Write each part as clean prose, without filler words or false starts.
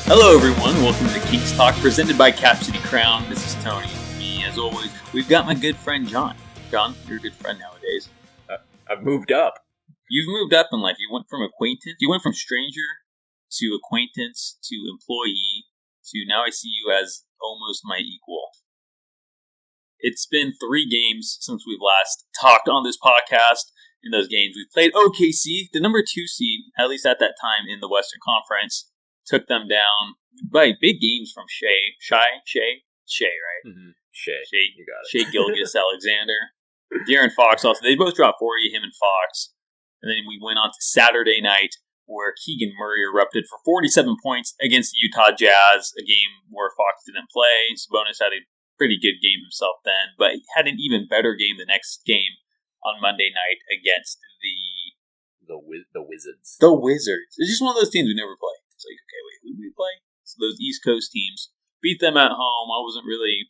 Hello, everyone. Welcome to Kings Talk, presented by Cap City Crown. This is Tony. Me, as always, we've got my good friend John. John, you're a good friend nowadays. I've moved up. You've moved up in life. You went from stranger to acquaintance to employee to now I see you as almost my equal. It's been 3 games since we've last talked on this podcast. In those games, we played OKC, the number 2 seed, at least at that time in the Western Conference. Took them down by big games from Shea, right? Mm-hmm. Shea, you got it. Shea Gilgeous-Alexander. De'Aaron Fox also. They both dropped 40, him and Fox. And then we went on to Saturday night where Keegan Murray erupted for 47 points against the Utah Jazz, a game where Fox didn't play. Sabonis had a pretty good game himself then, but he had an even better game the next game on Monday night against the Wizards. The Wizards. It's just one of those teams we never play. It's like, okay, wait, who did we play? So those East Coast teams. Beat them at home. I wasn't really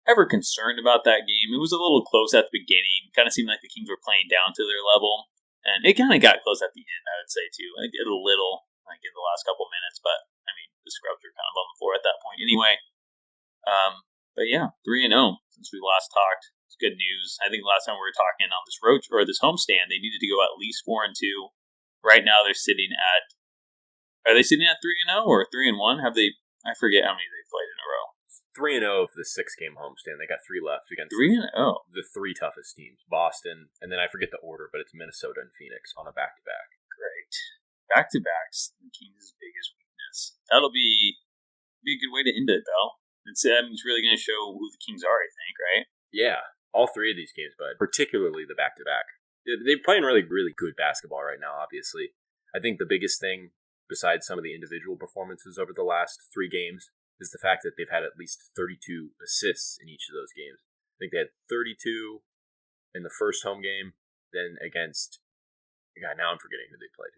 ever concerned about that game. It was a little close at the beginning. Kind of seemed like the Kings were playing down to their level. And it kind of got close at the end, I would say, too. Like, a little, like in the last couple minutes. But, I mean, the scrubs were kind of on the floor at that point anyway. But yeah, 3-0 since we last talked. It's good news. I think the last time we were talking on this road or this homestand, they needed to go at least 4-2. Right now they're sitting at. Are they sitting at 3-0 or 3-1? Have they? I forget how many they've played in a row. 3-0 for the 6-game homestand. They got 3 left against 3-0. The 3 toughest teams: Boston, and then I forget the order, but it's Minnesota and Phoenix on a back-to-back. Great, back-to-backs. The Kings' biggest weakness. That'll be a good way to end it, though. It's really going to show who the Kings are. I think, right? Yeah, all 3 of these games, but particularly the back-to-back. They're playing really, really good basketball right now. Obviously, I think the biggest thing, besides some of the individual performances over the last 3 games, is the fact that they've had at least 32 assists in each of those games. I think they had 32 in the first home game, then against... God, now I'm forgetting who they played.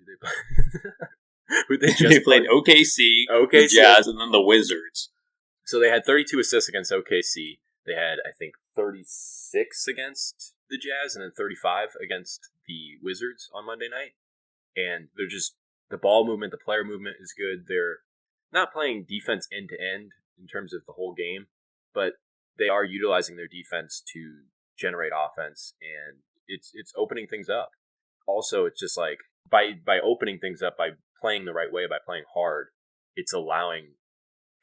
They played OKC, the Jazz, and then the Wizards. So they had 32 assists against OKC. They had, I think, 36 against the Jazz, and then 35 against the Wizards on Monday night. And they're just... The ball movement, the player movement is good. They're not playing defense end-to-end in terms of the whole game, but they are utilizing their defense to generate offense, and it's opening things up. Also, it's just like, by opening things up, by playing the right way, by playing hard, it's allowing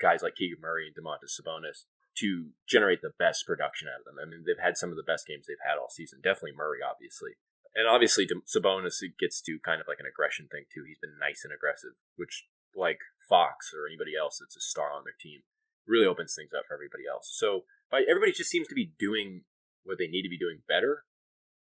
guys like Keegan Murray and Sabonis to generate the best production out of them. I mean, they've had some of the best games they've had all season. Definitely Murray, obviously. And obviously, Sabonis gets to kind of like an aggression thing, too. He's been nice and aggressive, which, like Fox or anybody else that's a star on their team, really opens things up for everybody else. So everybody just seems to be doing what they need to be doing better.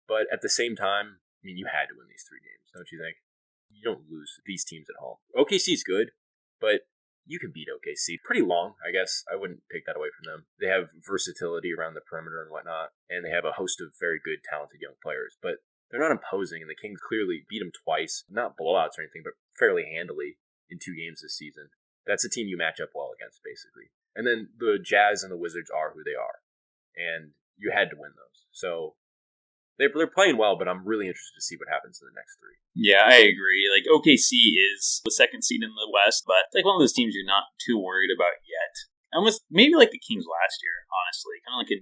But at the same time, I mean, you had to win these 3 games, don't you think? You don't lose these teams at home. OKC's good, but you can beat OKC. Pretty long, I guess. I wouldn't take that away from them. They have versatility around the perimeter and whatnot, and they have a host of very good, talented young players. But they're not imposing, and the Kings clearly beat them twice. Not blowouts or anything, but fairly handily in 2 games this season. That's a team you match up well against, basically. And then the Jazz and the Wizards are who they are. And you had to win those. So they're playing well, but I'm really interested to see what happens in the next 3. Yeah, I agree. Like, OKC is the 2nd seed in the West, but it's like one of those teams you're not too worried about yet. Almost maybe like the Kings last year, honestly. Kind of like a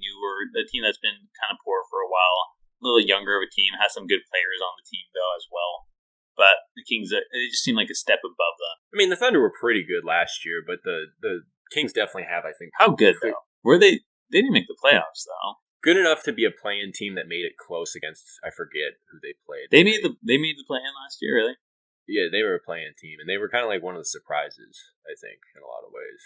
team that's been kind of poor for a while. A little younger of a team, has some good players on the team, though, as well. But the Kings, they just seem like a step above them. I mean, the Thunder were pretty good last year, but the Kings definitely have, I think... How good, though? Were they... They didn't make the playoffs, though. Good enough to be a play-in team that made it close against... I forget who they played. They made the play-in last year, really? Yeah, they were a play-in team, and they were kind of like one of the surprises, I think, in a lot of ways.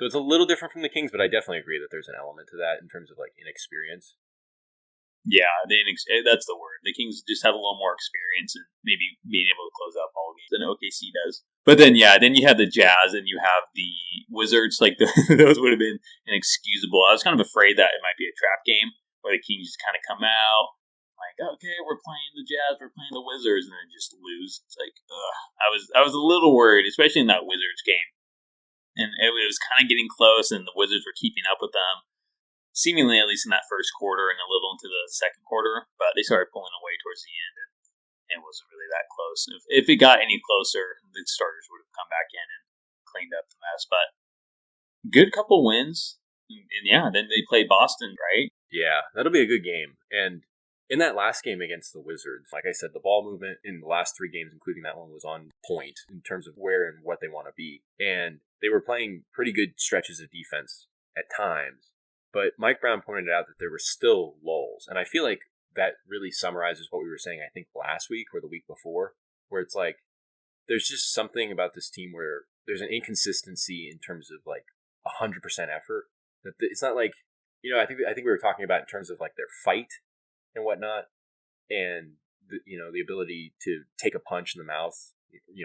So it's a little different from the Kings, but I definitely agree that there's an element to that in terms of, like, inexperience. Yeah, that's the word. The Kings just have a little more experience in maybe being able to close out ball games than OKC does. But then, then you have the Jazz and you have the Wizards. Like, those would have been inexcusable. I was kind of afraid that it might be a trap game where the Kings just kind of come out, like, okay, we're playing the Jazz, we're playing the Wizards, and then just lose. It's like, ugh. I was a little worried, especially in that Wizards game. And it was kind of getting close, and the Wizards were keeping up with them. Seemingly, at least in that first quarter and a little into the second quarter, but they started pulling away towards the end, and it wasn't really that close. If it got any closer, the starters would have come back in and cleaned up the mess. But good couple wins. And yeah, then they play Boston, right? Yeah, that'll be a good game. And in that last game against the Wizards, like I said, the ball movement in the last 3 games, including that one, was on point in terms of where and what they want to be. And they were playing pretty good stretches of defense at times. But Mike Brown pointed out that there were still lulls. And I feel like that really summarizes what we were saying, I think, last week or the week before, where it's like, there's just something about this team where there's an inconsistency in terms of like 100% effort. That it's not like, I think we were talking about in terms of like their fight and whatnot, and the ability to take a punch in the mouth,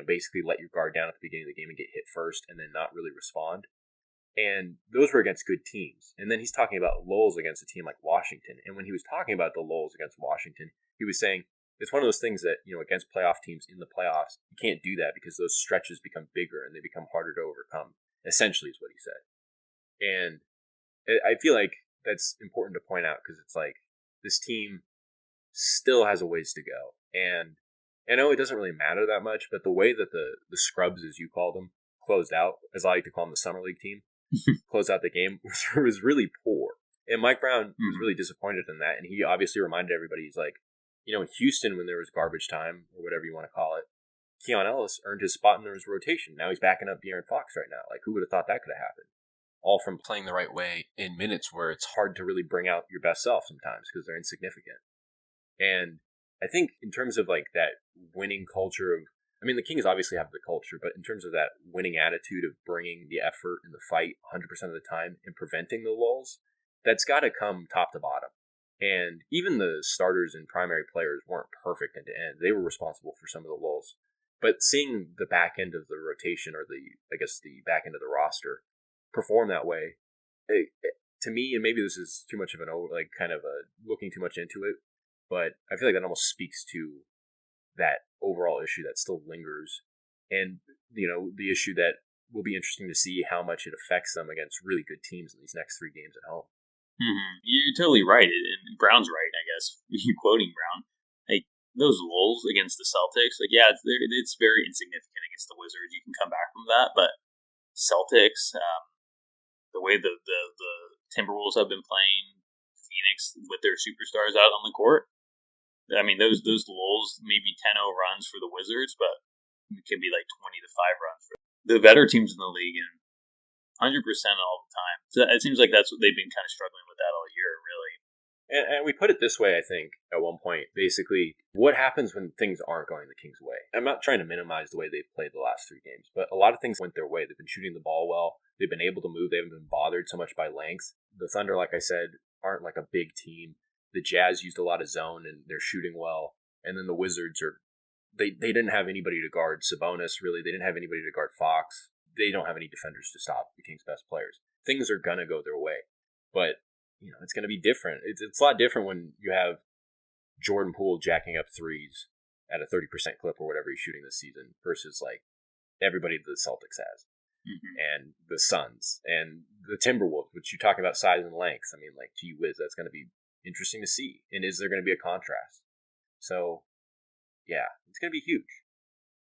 basically let your guard down at the beginning of the game and get hit first, and then not really respond. And those were against good teams. And then he's talking about lulls against a team like Washington. And when he was talking about the lulls against Washington, he was saying it's one of those things that against playoff teams in the playoffs, you can't do that because those stretches become bigger and they become harder to overcome. Essentially, is what he said. And I feel like that's important to point out because it's like this team still has a ways to go. And I know it doesn't really matter that much, but the way that the scrubs, as you call them, closed out, as I like to call them, the summer league team, closed out the game was really poor. And Mike Brown was really disappointed in that. And he obviously reminded everybody, he's like, in Houston, when there was garbage time or whatever you want to call it, Keon Ellis earned his spot in his rotation. Now he's backing up De'Aaron Fox right now. Like, who would have thought that could have happened? All from playing the right way in minutes where it's hard to really bring out your best self sometimes because they're insignificant. And I think in terms of like that winning culture of, the Kings obviously have the culture, but in terms of that winning attitude of bringing the effort and the fight 100% of the time and preventing the lulls, that's got to come top to bottom. And even the starters and primary players weren't perfect end to end. They were responsible for some of the lulls. But seeing the back end of the rotation or the back end of the roster perform that way, to me, and maybe this is too much of looking too much into it, but I feel like that almost speaks to that overall issue that still lingers, and the issue that will be interesting to see how much it affects them against really good teams in these next 3 games at home. Mm-hmm. You're totally right, and Brown's right, I guess. You quoting Brown, like those lulls against the Celtics, it's very insignificant against the Wizards. You can come back from that, but Celtics, the way the Timberwolves have been playing Phoenix with their superstars out on the court, those lulls, maybe 10-0 runs for the Wizards, but it can be like 20-5 runs for the better teams in the league, and 100% all the time. So it seems like that's what they've been kind of struggling with that all year, really. And we put it this way, I think, at one point, basically, what happens when things aren't going the Kings' way? I'm not trying to minimize the way they've played the last 3 games, but a lot of things went their way. They've been shooting the ball well. They've been able to move. They haven't been bothered so much by length. The Thunder, like I said, aren't like a big team. The Jazz used a lot of zone, and they're shooting well. And then the Wizards they didn't have anybody to guard Sabonis, really. They didn't have anybody to guard Fox. They don't have any defenders to stop the Kings' best players. Things are going to go their way. But it's going to be different. It's a lot different when you have Jordan Poole jacking up threes at a 30% clip or whatever he's shooting this season versus like everybody the Celtics has. Mm-hmm. And the Suns and the Timberwolves, which you talk about size and length. Gee whiz, that's going to be interesting to see. And is there going to be a contrast? So, yeah, it's going to be huge.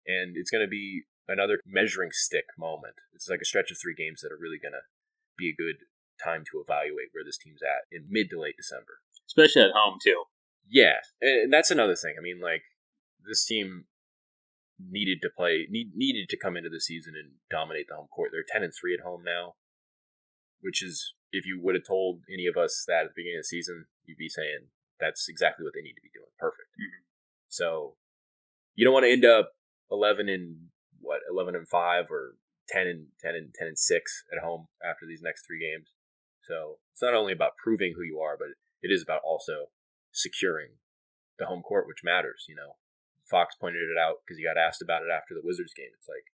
And it's going to be another measuring stick moment. It's like a stretch of 3 games that are really going to be a good time to evaluate where this team's at in mid to late December. Especially at home, too. Yeah, and that's another thing. This team needed to come into the season and dominate the home court. They're 10-3 at home now, which is, if you would have told any of us that at the beginning of the season, you'd be saying that's exactly what they need to be doing. Perfect. Mm-hmm. So you don't want to end up 11-5 or 10-6 at home after these next 3 games. So it's not only about proving who you are, but it is about also securing the home court, which matters. Fox pointed it out because he got asked about it after the Wizards game. It's like,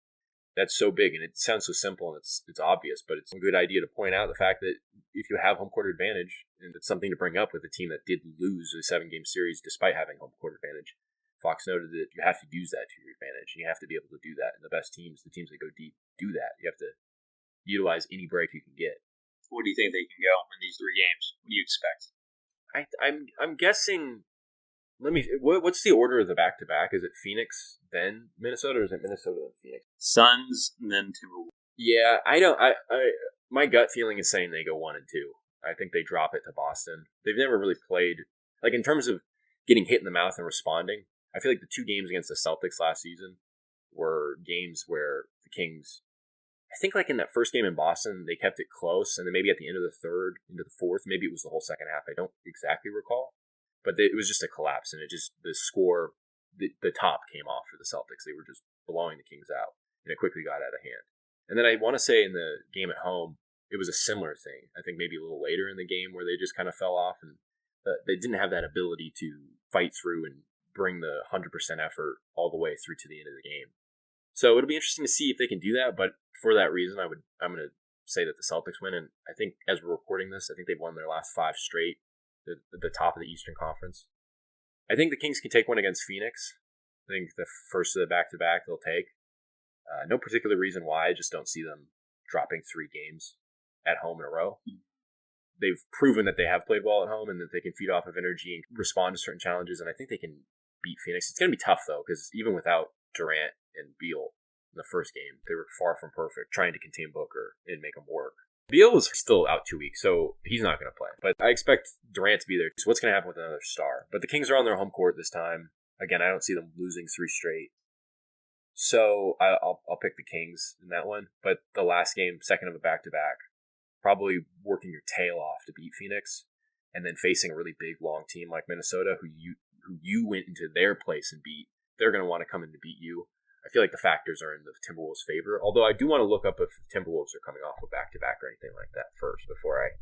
that's so big, and it sounds so simple, and it's obvious, but it's a good idea to point out the fact that if you have home court advantage, and it's something to bring up with a team that did lose a 7-game series despite having home court advantage, Fox noted that you have to use that to your advantage, and you have to be able to do that. And the best teams, the teams that go deep, do that. You have to utilize any break you can get. What do you think they can go in these 3 games? What do you expect? I'm guessing. What's the order of the back-to-back? Is it Phoenix, then Minnesota, or is it Minnesota, then Phoenix? Suns, and then Timberwolves. Yeah, I don't. My gut feeling is saying they go 1-2. I think they drop it to Boston. They've never really played like in terms of getting hit in the mouth and responding. I feel like the 2 games against the Celtics last season were games where the Kings. I think like in that first game in Boston, they kept it close, and then maybe at the end of the third, into the fourth, maybe it was the whole second half. I don't exactly recall, but it was just a collapse, and the score, the top came off for the Celtics. They were just blowing the Kings out, and it quickly got out of hand. And then I want to say in the game at home, it was a similar thing. I think maybe a little later in the game where they just kind of fell off, and they didn't have that ability to fight through and bring the 100% effort all the way through to the end of the game. So it'll be interesting to see if they can do that, but for that reason, I'm going to say that the Celtics win, and I think as we're recording this, I think they've won their last 5 straight, the top of the Eastern Conference. I think the Kings can take one against Phoenix. I think the first of the back-to-back they'll take. No particular reason why, I just don't see them dropping 3 games at home in a row. They've proven that they have played well at home and that they can feed off of energy and respond to certain challenges, and I think they can beat Phoenix. It's going to be tough, though, because even without Durant and Beal in the first game, they were far from perfect, trying to contain Booker and make him work. Beal was still out 2 weeks, so he's not going to play. But I expect Durant to be there. So what's going to happen with another star? But the Kings are on their home court this time. Again, I don't see them losing 3 straight. So I'll pick the Kings in that one. But the last game, second of a back-to-back, probably working your tail off to beat Phoenix, and then facing a really big, long team like Minnesota, who you went into their place and beat. They're going to want to come in to beat you. I feel like the factors are in the Timberwolves' favor, although I do want to look up if the Timberwolves are coming off a back-to-back or anything like that first before I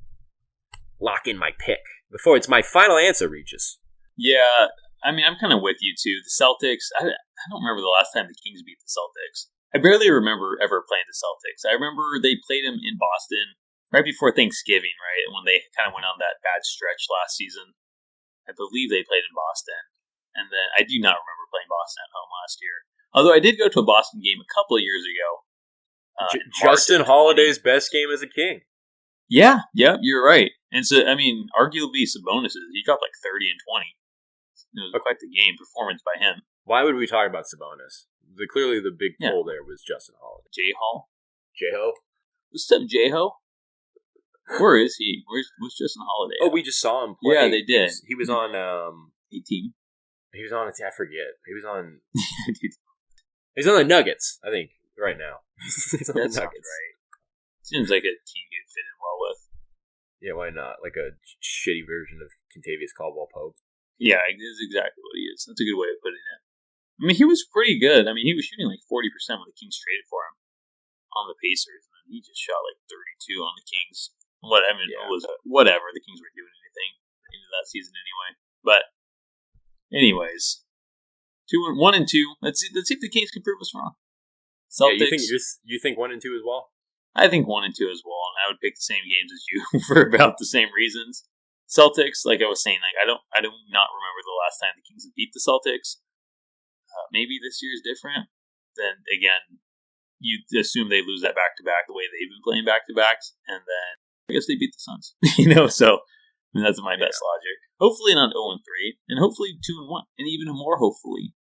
lock in my pick. Before it's my final answer reaches. Yeah, I mean, I'm kind of with you, too. The Celtics, I don't remember the last time the Kings beat the Celtics. I barely remember ever playing the Celtics. I remember they played them in Boston right before Thanksgiving, right? When they kind of went on that bad stretch last season. I believe they played in Boston. And then I do not remember playing Boston at home last year. Although I did go to a Boston game a couple of years ago. Justin Holiday's best game as a King. Yeah, you're right. And so, I mean, arguably Sabonis's. He dropped like 30 and 20. It was quite the game performance by him. Why would we talk about Sabonis? Clearly the big pull there was Justin Holiday. J-Hall? J-Ho? What's up, J-Ho? Where is he? Where's Justin Holiday? Oh, we just saw him play. Yeah, they did. He was on... 18. He was on... I forget. He was on... He's on the Nuggets, I think, right now. He's on the Nuggets. Right. Seems like a team you'd fit in well with. Yeah, why not? Like a shitty version of Kentavious Caldwell-Pope. Yeah, that's exactly what he is. That's a good way of putting it. I mean, he was pretty good. I mean, he was shooting like 40% when the Kings traded for him on the Pacers, and then he just shot like 32 on the Kings. It was whatever. The Kings weren't doing anything at the end of that season anyway. But, anyways, 1 and 2. Let's see if the Kings can prove us wrong. Celtics. Yeah, you think 1 and 2 as well? I think 1 and 2 as well, and I would pick the same games as you for about the same reasons. Celtics, like I was saying, like I do not remember the last time the Kings have beat the Celtics. Maybe this year is different. Then again, you assume they lose that back-to-back the way they've been playing back-to-backs, and then I guess they beat the Suns. So that's my best logic. Hopefully not 0-3, and hopefully 2-1, and even more hopefully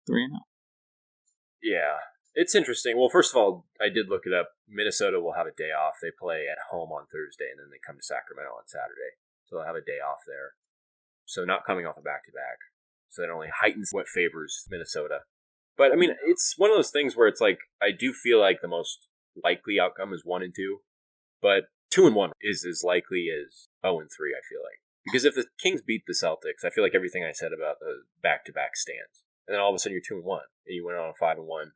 3-0. Yeah, it's interesting. Well, first of all, I did look it up. Minnesota will have a day off. They play at home on Thursday, and then they come to Sacramento on Saturday. So they'll have a day off there. So not coming off a back-to-back. So that only heightens what favors Minnesota. But, I mean, it's one of those things where it's like, I do feel like the most likely outcome is 1 and 2. But 2-1 is as likely as 0-3, I feel like. Because if the Kings beat the Celtics, I feel like everything I said about the back-to-back stands. And then all of a sudden you're 2-1. And you went on a 5-1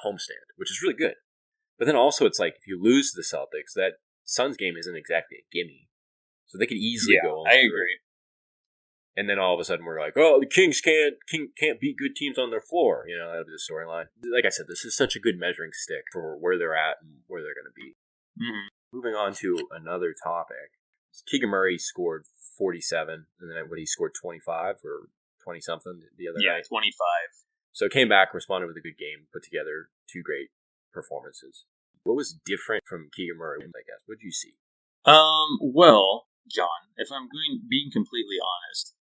homestand, which is really good. But then also it's like, if you lose to the Celtics, that Suns game isn't exactly a gimme. So they could easily go on. I agree. And then all of a sudden we're like, oh, the Kings can't beat good teams on their floor. You know, that'll be the storyline. Like I said, this is such a good measuring stick for where they're at and where they're going to be. Mm-hmm. Moving on to another topic. Keegan Murray scored 47, and then he scored 25 or 20-something the other night. 25. So came back, responded with a good game, put together 2 great performances. What was different from Keegan Murray, I guess? What did you see? Well, John, if I'm being completely honest,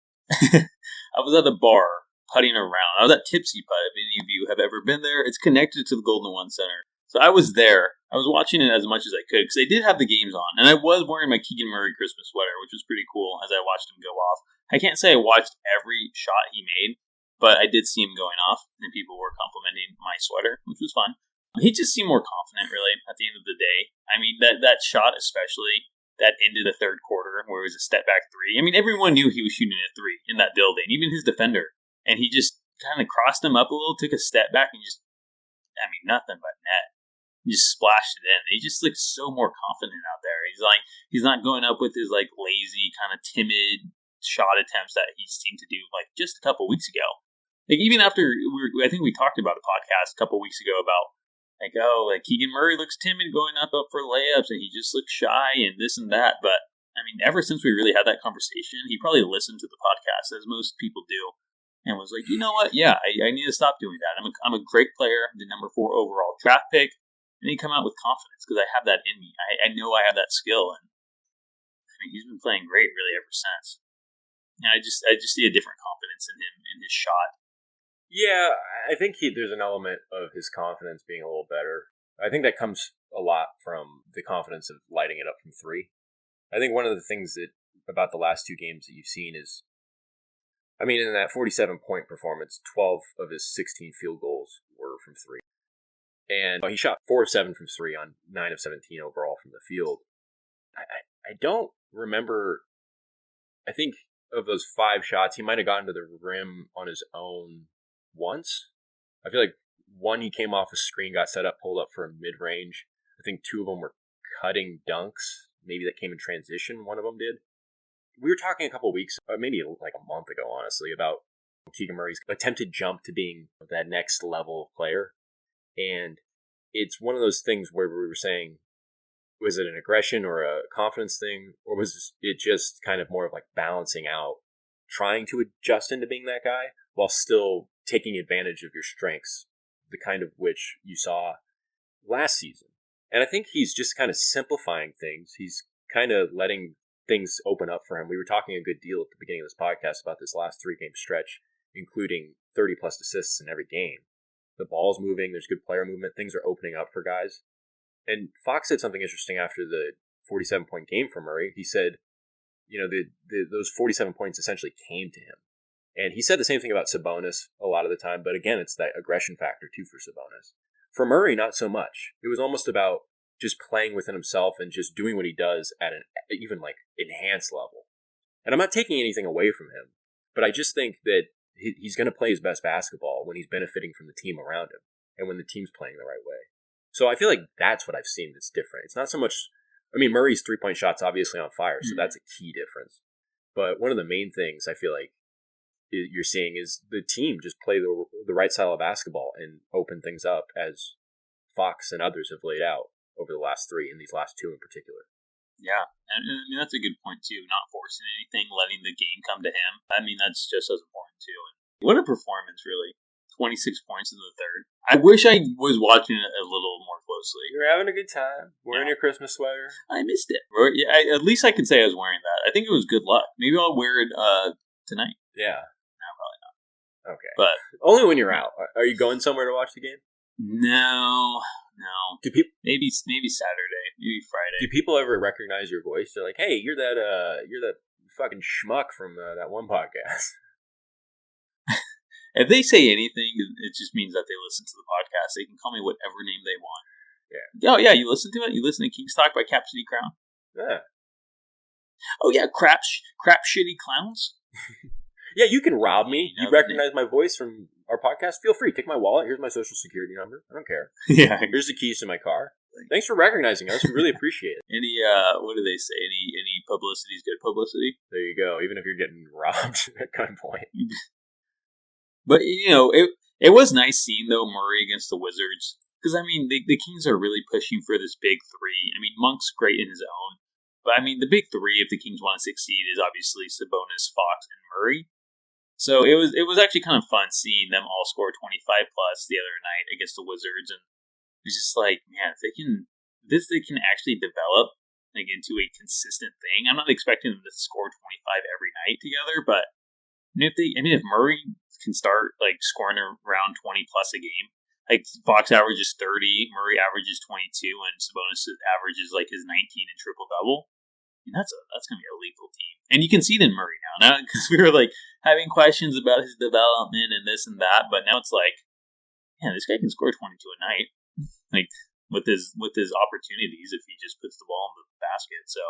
I was at a bar putting around. I was at Tipsy Putt. If any of you have ever been there, it's connected to the Golden One Center. So I was there. I was watching it as much as I could because they did have the games on, and I was wearing my Keegan Murray Christmas sweater, which was pretty cool as I watched him go off. I can't say I watched every shot he made, but I did see him going off, and people were complimenting my sweater, which was fun. He just seemed more confident, really, at the end of the day. I mean, that shot especially, that ended the third quarter where it was a step back three. I mean, everyone knew he was shooting a three in that building, even his defender. And he just kind of crossed him up a little, took a step back, and just, I mean, nothing but net. He just splashed it in. He just looks so more confident out there. He's not going up with his like lazy, kind of timid shot attempts that he seemed to do like just a couple weeks ago. Like even after I think we talked about a podcast a couple weeks ago about like Keegan Murray looks timid going up for layups and he just looks shy and this and that. But I mean, ever since we really had that conversation, he probably listened to the podcast as most people do. And was like, you know what? Yeah, I need to stop doing that. I'm a great player, the number 4 overall draft pick. And he come out with confidence because I have that in me. I know I have that skill, and I mean he's been playing great really ever since. And I just see a different confidence in him in his shot. Yeah, I think there's an element of his confidence being a little better. I think that comes a lot from the confidence of lighting it up from 3. I think one of the things about the last 2 games that you've seen is, I mean, in that 47-point performance, 12 of his 16 field goals were from 3. And he shot 4 of 7 from 3 on 9 of 17 overall from the field. I don't remember, I think of those 5 shots, he might have gotten to the rim on his own once. I feel like one he came off a screen, got set up, pulled up for a mid-range. I think 2 of them were cutting dunks. Maybe that came in transition, one of them did. We were talking a couple weeks, maybe like a month ago, honestly, about Keegan Murray's attempted jump to being that next level player. And it's one of those things where we were saying, was it an aggression or a confidence thing? Or was it just kind of more of like balancing out, trying to adjust into being that guy while still taking advantage of your strengths, the kind of which you saw last season? And I think he's just kind of simplifying things. He's kind of letting things open up for him. We were talking a good deal at the beginning of this podcast about this last 3-game stretch, including 30-plus assists in every game. The ball's moving, there's good player movement, things are opening up for guys. And Fox said something interesting after the 47-point game for Murray. He said, you know, those 47 points essentially came to him. And he said the same thing about Sabonis a lot of the time, but again, it's that aggression factor too for Sabonis. For Murray, not so much. It was almost about just playing within himself and just doing what he does at an even like enhanced level. And I'm not taking anything away from him, but I just think that he's going to play his best basketball when he's benefiting from the team around him and when the team's playing the right way. So I feel like that's what I've seen that's different. It's not so much, I mean, Murray's 3-point shot's obviously on fire, so that's a key difference. But one of the main things I feel like you're seeing is the team just play the right style of basketball and open things up as Fox and others have laid out over the last 3 and these last 2 in particular. Yeah, and I mean that's a good point too. Not forcing anything, letting the game come to him. I mean that's just as important too. And what a performance, really! 26 points in the third. I wish I was watching it a little more closely. You're having a good time wearing your Christmas sweater. I missed it. At least I can say I was wearing that. I think it was good luck. Maybe I'll wear it tonight. Yeah. No, probably not. Okay, but only when you're out. Are you going somewhere to watch the game? No. Do people maybe Saturday, maybe Friday? Do people ever recognize your voice? They're like, "Hey, you're that fucking schmuck from that one podcast." If they say anything, it just means that they listen to the podcast. They can call me whatever name they want. Yeah. Oh yeah, you listen to it. You listen to King's Talk by Cap City Crown. Yeah. Oh yeah, crap shitty clowns. Yeah, you can rob me. You recognize my voice from our podcast? Feel free. Take my wallet. Here's my social security number. I don't care. Yeah. Here's the keys to my car. Thanks for recognizing us. We really appreciate it. Any what do they say? Any publicity is good publicity. There you go. Even if you're getting robbed at gunpoint. But you know, it was nice seeing though Murray against the Wizards because I mean the Kings are really pushing for this big 3. I mean Monk's great in his own, but I mean the big 3 if the Kings want to succeed is obviously Sabonis, Fox, and Murray. So it was actually kind of fun seeing them all score 25 plus the other night against the Wizards, and it's just like, man, if they can actually develop like into a consistent thing. I'm not expecting them to score 25 every night together, but if Murray can start like scoring around 20 plus a game, Like Fox averages 30, Murray averages 22, and Sabonis averages like his 19 and triple double. And that's going to be a lethal team. And you can see it in Murray now because we were like having questions about his development and this and that, but now it's like, man, this guy can score 22 a night, like with his opportunities if he just puts the ball in the basket. So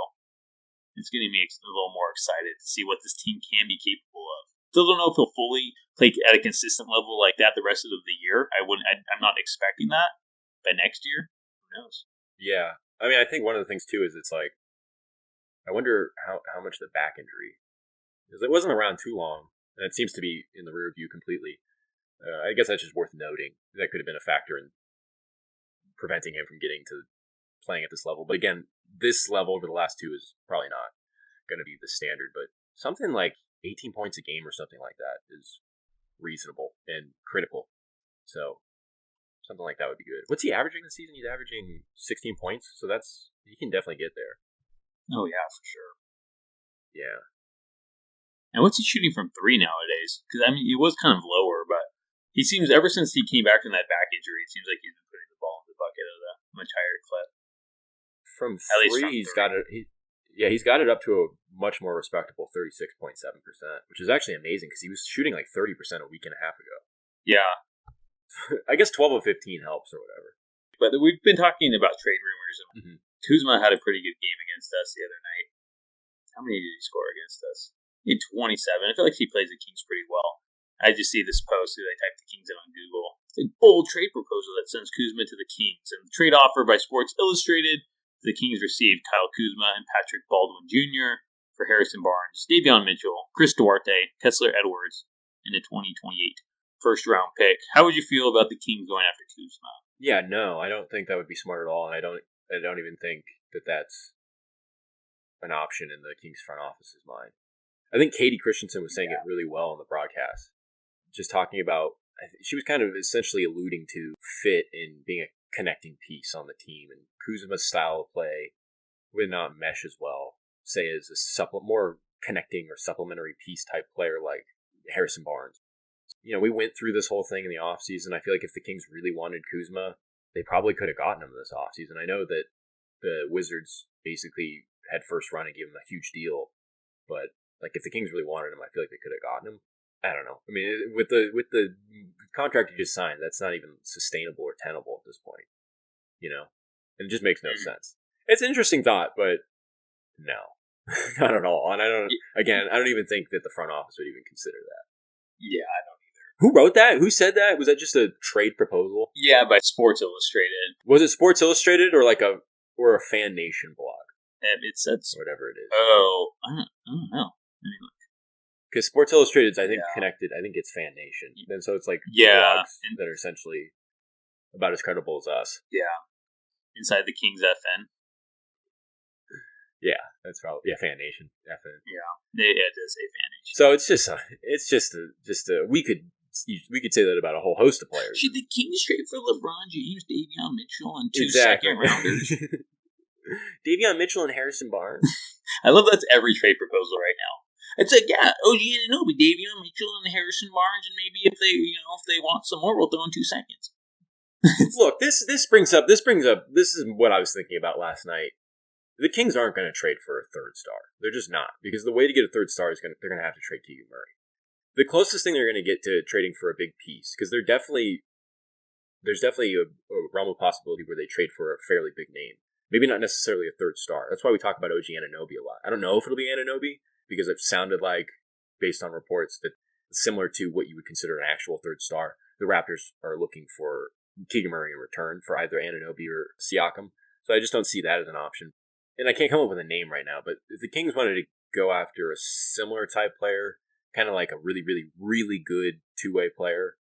it's getting me a little more excited to see what this team can be capable of. Still don't know if he'll fully play at a consistent level like that the rest of the year. I'm not expecting that, but next year, who knows? Yeah, I mean, I think one of the things too is it's like, I wonder how much the back injury, because it wasn't around too long, and it seems to be in the rear view completely. I guess that's just worth noting. That could have been a factor in preventing him from getting to playing at this level. But again, this level over the last two is probably not going to be the standard. But something like 18 points a game or something like that is reasonable and critical. So something like that would be good. What's he averaging this season? He's averaging 16 points, so he can definitely get there. Oh, yeah, for sure. Yeah. And what's he shooting from three nowadays? Because, I mean, he was kind of lower, but he seems, ever since he came back from that back injury, it seems like he's been putting the ball in the bucket at a much higher clip. From three, he's got it. He's got it up to a much more respectable 36.7%, which is actually amazing because he was shooting like 30% a week and a half ago. Yeah. I guess 12 of 15 helps or whatever. But we've been talking about trade rumors. Mm-hmm. Kuzma had a pretty good game against us the other night. How many did he score against us? He had 27. I feel like he plays the Kings pretty well. I just see this post that I typed the Kings in on Google. It's a bold trade proposal that sends Kuzma to the Kings. And the trade offer by Sports Illustrated, the Kings received Kyle Kuzma and Patrick Baldwin Jr. for Harrison Barnes, Davion Mitchell, Chris Duarte, Kessler Edwards, and a 2028 first-round pick. How would you feel about the Kings going after Kuzma? Yeah, no, I don't think that would be smart at all, and I don't even think that that's an option in the Kings front office's mind. I think Katie Christensen was saying it really well on the broadcast, just talking about, she was kind of essentially alluding to fit in being a connecting piece on the team, and Kuzma's style of play would not mesh as well, say, as a more connecting or supplementary piece type player like Harrison Barnes. You know, we went through this whole thing in the offseason. I feel like if the Kings really wanted Kuzma, they probably could have gotten him this offseason. I know that the Wizards basically had first run and gave him a huge deal, but like if the Kings really wanted him, I feel like they could have gotten him. I don't know. I mean, with the contract you just signed, that's not even sustainable or tenable at this point. You know, and it just makes no sense. It's an interesting thought, but no, not at all. And I don't even think that the front office would even consider that. Yeah, I don't. Who wrote that? Who said that? Was that just a trade proposal? Yeah, by Sports Illustrated. Was it Sports Illustrated or or a Fan Nation blog? It said whatever it is. Oh, I don't know. Because Sports Illustrated, I think connected. I think it's Fan Nation, and so it's like blogs that are essentially about as credible as us. Yeah, inside the Kings FN. Yeah, that's probably Fan Nation FN. Yeah, it does say Fan Nation. So it's just we could say that about a whole host of players. Should the Kings trade for LeBron James, Davion Mitchell, and two second rounders? Davion Mitchell and Harrison Barnes. I love that's every trade proposal right now. It's like, OG Anunoby, Davion Mitchell, and Harrison Barnes, and maybe if they want some more, we'll throw in 2 seconds. Look, this brings up. This is what I was thinking about last night. The Kings aren't going to trade for a third star. They're just not, because the way to get a third star is they're going to have to trade Keegan Murray. The closest thing they're going to get to trading for a big piece, because there's definitely a realm of possibility where they trade for a fairly big name. Maybe not necessarily a third star. That's why we talk about OG Anunoby a lot. I don't know if it'll be Anunoby, because it sounded like, based on reports, that similar to what you would consider an actual third star, the Raptors are looking for Keegan Murray in return for either Anunoby or Siakam. So I just don't see that as an option. And I can't come up with a name right now, but if the Kings wanted to go after a similar type player, kind of like a really, really, really good two-way player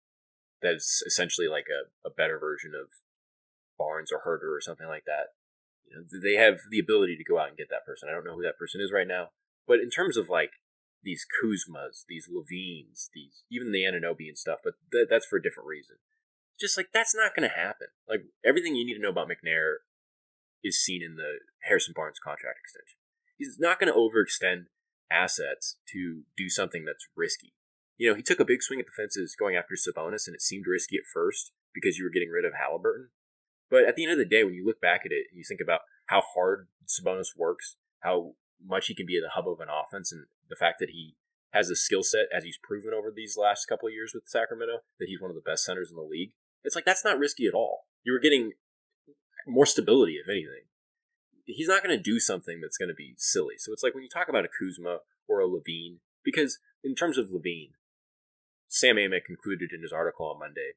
that's essentially like a better version of Barnes or Herter or something like that, they have the ability to go out and get that person. I don't know who that person is right now, but in terms of like these Kuzmas, these LaVines, even the Anunoby and stuff, but that's for a different reason. Just like, that's not going to happen. Like, everything you need to know about McNair is seen in the Harrison Barnes contract extension. He's not going to overextend assets to do something that's risky. He took a big swing at the fences going after Sabonis, and it seemed risky at first, because you were getting rid of Halliburton. But at the end of the day, when you look back at it, you think about how hard Sabonis works, how much he can be the hub of an offense, and the fact that he has a skill set, as he's proven over these last couple of years with Sacramento, that he's one of the best centers in the league. It's like, that's not risky at all. You were getting more stability, if anything. He's not going to do something that's going to be silly. So it's like when you talk about a Kuzma or a LaVine, because in terms of LaVine, Sam Amick concluded in his article on Monday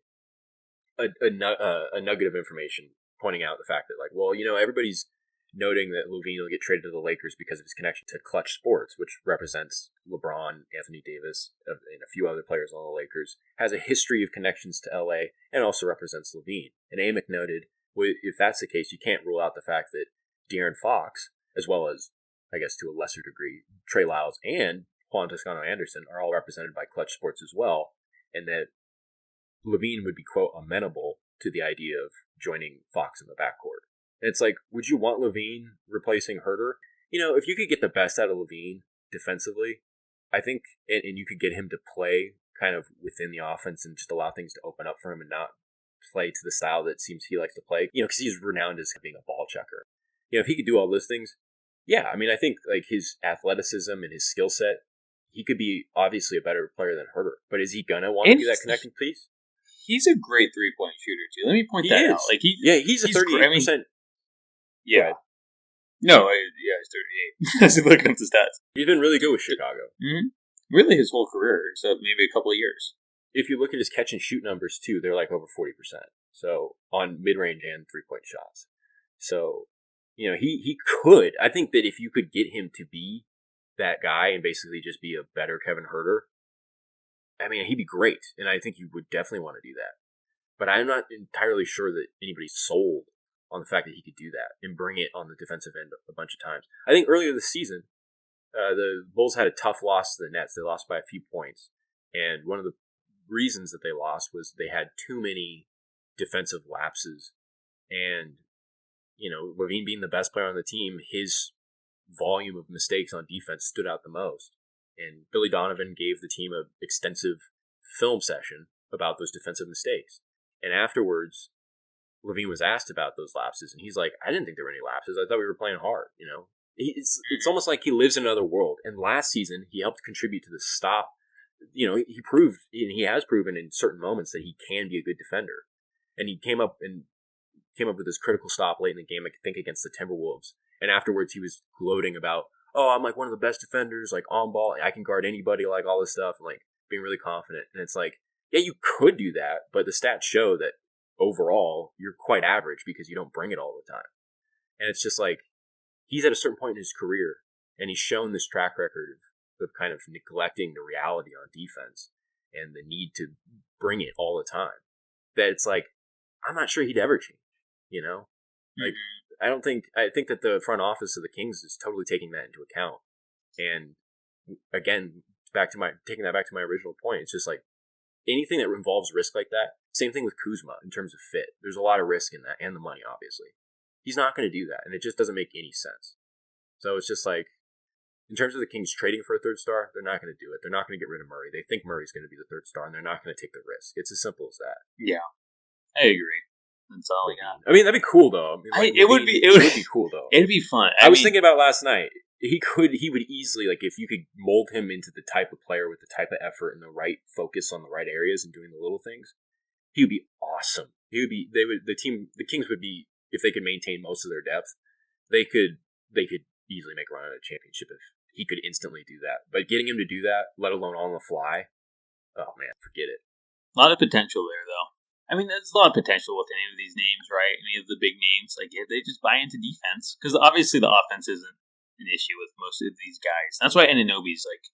a nugget of information pointing out the fact that, like, well, everybody's noting that LaVine will get traded to the Lakers because of his connection to Clutch Sports, which represents LeBron, Anthony Davis, and a few other players on the Lakers, has a history of connections to LA, and also represents LaVine. And Amick noted, if that's the case, you can't rule out the fact that De'Aaron Fox, as well as, I guess to a lesser degree, Trey Lyles and Juan Toscano-Anderson are all represented by Clutch Sports as well, and that LaVine would be, quote, amenable to the idea of joining Fox in the backcourt. And it's like, would you want LaVine replacing Herter? If you could get the best out of LaVine defensively, I think, and you could get him to play kind of within the offense and just allow things to open up for him and not play to the style that seems he likes to play, because he's renowned as being a ball checker. If he could do all those things, yeah, I think like his athleticism and his skill set, he could be obviously a better player than Herter. But is he gonna want to be that connecting piece? He's a great 3-point shooter too. Let me point that out. Like he's a 38%. Yeah. No, he's 38. I was looking up the stats. He's been really good with Chicago. Mm-hmm. Really, his whole career, except maybe a couple of years. If you look at his catch and shoot numbers too, they're like over 40%. So on mid-range and 3-point shots. So he could. I think that if you could get him to be that guy and basically just be a better Kevin Herter, he'd be great. And I think you would definitely want to do that. But I'm not entirely sure that anybody's sold on the fact that he could do that and bring it on the defensive end a bunch of times. I think earlier this season, the Bulls had a tough loss to the Nets. They lost by a few points. And one of the reasons that they lost was they had too many defensive lapses. And LaVine being the best player on the team, his volume of mistakes on defense stood out the most. And Billy Donovan gave the team an extensive film session about those defensive mistakes. And afterwards, LaVine was asked about those lapses, and he's like, I didn't think there were any lapses. I thought we were playing hard, It's almost like he lives in another world. And last season, he helped contribute to the stop. He proved, and he has proven in certain moments that he can be a good defender. And he came up with this critical stop late in the game, I think against the Timberwolves. And afterwards, he was gloating about, I'm like one of the best defenders, like on ball. I can guard anybody, like all this stuff, and like being really confident. And it's like, yeah, you could do that, but the stats show that overall you're quite average because you don't bring it all the time. And it's just like, he's at a certain point in his career, and he's shown this track record of kind of neglecting the reality on defense and the need to bring it all the time. That it's like, I'm not sure he'd ever change. Like, I think that the front office of the Kings is totally taking that into account. And again, taking that back to my original point, it's just like anything that involves risk like that. Same thing with Kuzma in terms of fit. There's a lot of risk in that, and the money, obviously. He's not going to do that, and it just doesn't make any sense. So it's just like, in terms of the Kings trading for a third star, they're not going to do it. They're not going to get rid of Murray. They think Murray's going to be the third star, and they're not going to take the risk. It's as simple as that. Yeah, I agree. That's all we got. That'd be cool though. It would be cool though. It'd be fun. I was thinking about last night. He would easily, like, if you could mold him into the type of player with the type of effort and the right focus on the right areas and doing the little things, he would be awesome. The Kings would be, if they could maintain most of their depth, they could easily make a run at a championship if he could instantly do that. But getting him to do that, let alone on the fly, oh man, forget it. A lot of potential there, though. There's a lot of potential with any of these names, right? Any of the big names. Like, if they just buy into defense. Because obviously the offense isn't an issue with most of these guys. That's why Anunoby's, like,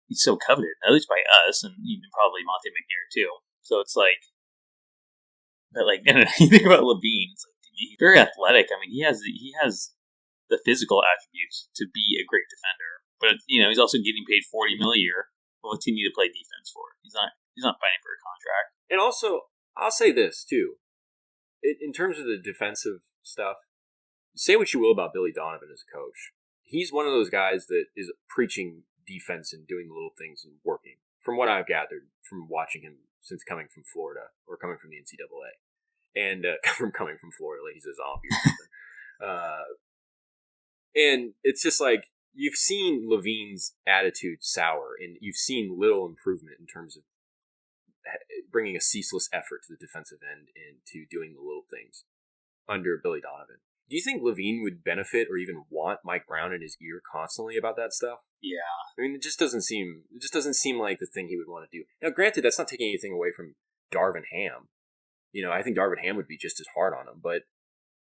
he's so coveted, at least by us, and even probably Monte McNair, too. So it's like, but like, you think about LaVine, it's like, he's very athletic. He has the physical attributes to be a great defender. But, he's also getting paid $40 million a year. What's he need to play defense for? He's not fighting for a contract. And also, I'll say this, too. In terms of the defensive stuff, say what you will about Billy Donovan as a coach. He's one of those guys that is preaching defense and doing the little things and working, from what I've gathered from watching him since coming from Florida, or coming from the NCAA. And coming from Florida, like he's a zombie or something. And it's just like, you've seen LaVine's attitude sour, and you've seen little improvement in terms of bringing a ceaseless effort to the defensive end and to doing the little things under Billy Donovan. Do you think LaVine would benefit or even want Mike Brown in his ear constantly about that stuff? Yeah. I mean, it just doesn't seem like the thing he would want to do. Now, granted, that's not taking anything away from Darvin Ham. I think Darvin Ham would be just as hard on him, but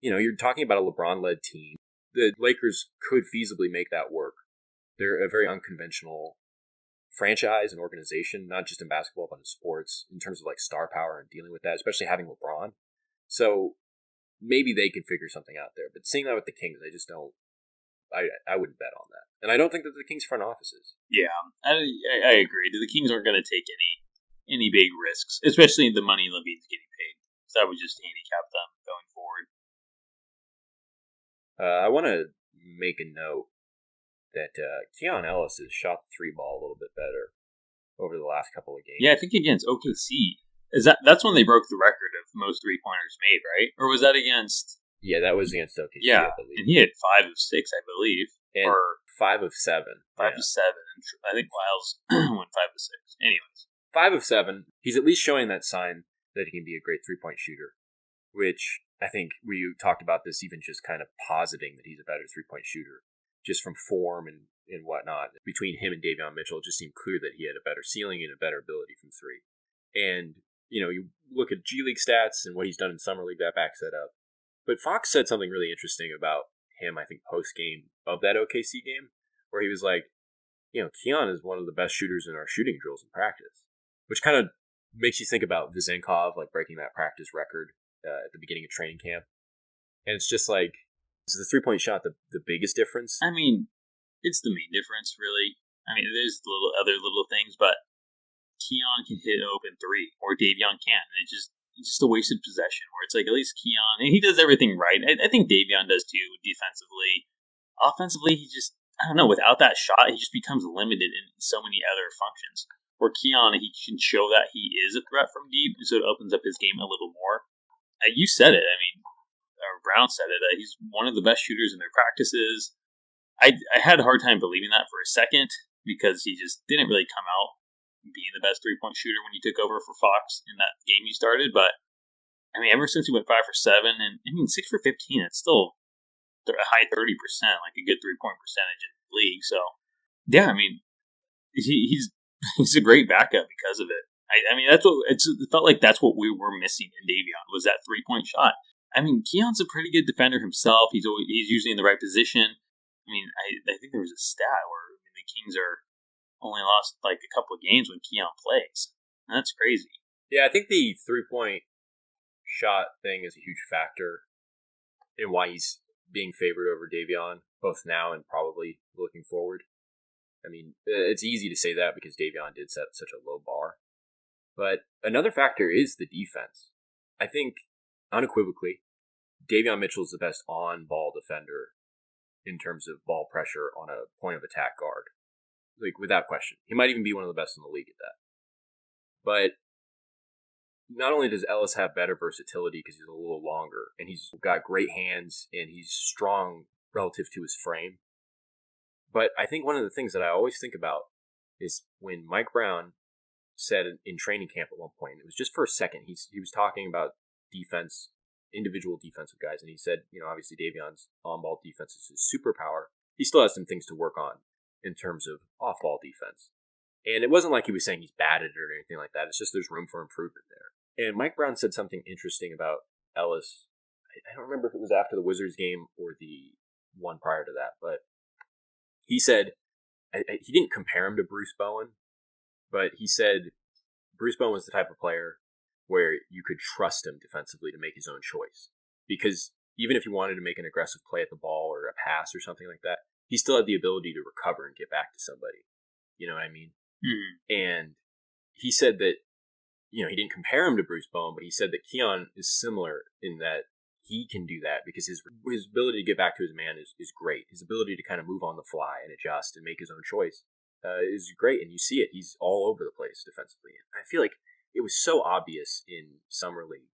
you're talking about a LeBron-led team. The Lakers could feasibly make that work. They're a very unconventional franchise and organization, not just in basketball, but in sports, in terms of like star power and dealing with that, especially having LeBron. So maybe they could figure something out there. But seeing that with the Kings, I just don't. I wouldn't bet on that, and I don't think that the Kings front office is. Yeah, I agree. The Kings aren't going to take any big risks, especially the money LaVine's getting paid. So I would just handicap them going forward. I want to make a note that Keon Ellis has shot the three ball a little bit better over the last couple of games. Yeah, I think against OKC. That's when they broke the record of most 3-pointers made, right? Or was that against? Yeah, that was against OKC. Yeah, I believe. And he had 5 of 6, I believe, and or 5 of 7. 5 of 7. I think Lyles went 5 of 6. Anyways, 5 of 7. He's at least showing that sign that he can be a great 3-point shooter, which I think we talked about this, even just kind of positing that he's a better 3-point shooter, just from form and whatnot. Between him and Davion Mitchell, it just seemed clear that he had a better ceiling and a better ability from 3. And you look at G League stats and what he's done in Summer League, that backs that up. But Fox said something really interesting about him, I think, post-game of that OKC game, where he was like, Keon is one of the best shooters in our shooting drills in practice, which kind of makes you think about Vizenkov, like breaking that practice record at the beginning of training camp. And it's just like, is the 3-point shot the biggest difference? I mean, it's the main difference, really. I mean, there's other little things, but Keon can hit an open 3, or Davion can't. It's just a wasted possession, where it's like, at least Keon, and he does everything right. I think Davion does too, defensively. Offensively, he just, I don't know, without that shot, he just becomes limited in so many other functions. Where Keon, he can show that he is a threat from deep, so it opens up his game a little more. You said it, I mean, Brown said it, he's one of the best shooters in their practices. I had a hard time believing that for a second, because he just didn't really come out being the best 3-point shooter when he took over for Fox in that game he started. But I mean, ever since he went 5 for 7, and I mean 6 for 15, it's still a high 30%, like a good 3-point percentage in the league. So yeah, I mean, he's a great backup because of it. I mean, it felt like that's what we were missing in Davion, was that 3-point shot. I mean, Keon's a pretty good defender himself. He's usually in the right position. I mean, I think there was a stat where the Kings are only lost like a couple of games when Keon plays. That's crazy. Yeah, I think the 3-point shot thing is a huge factor in why he's being favored over Davion, both now and probably looking forward. I mean, it's easy to say that because Davion did set such a low bar. But another factor is the defense. I think, unequivocally, Davion Mitchell is the best on-ball defender in terms of ball pressure on a point-of-attack guard. Like, without question. He might even be one of the best in the league at that. But not only does Ellis have better versatility because he's a little longer, and he's got great hands, and he's strong relative to his frame, but I think one of the things that I always think about is when Mike Brown said in training camp at one point, it was just for a second, he was talking about defense, individual defensive guys, and he said, obviously Davion's on-ball defense is his superpower. He still has some things to work on in terms of off-ball defense. And it wasn't like he was saying he's bad at it or anything like that. It's just there's room for improvement there. And Mike Brown said something interesting about Ellis. I don't remember if it was after the Wizards game or the one prior to that, but he said, he didn't compare him to Bruce Bowen, but he said Bruce Bowen was the type of player where you could trust him defensively to make his own choice. Because even if you wanted to make an aggressive play at the ball or a pass or something like that, he still had the ability to recover and get back to somebody. You know what I mean? Mm-hmm. And he said that, he didn't compare him to Bruce Bowen, but he said that Keon is similar in that he can do that because his ability to get back to his man is great. His ability to kind of move on the fly and adjust and make his own choice is great. And you see it. He's all over the place defensively. I feel like it was so obvious in Summer League.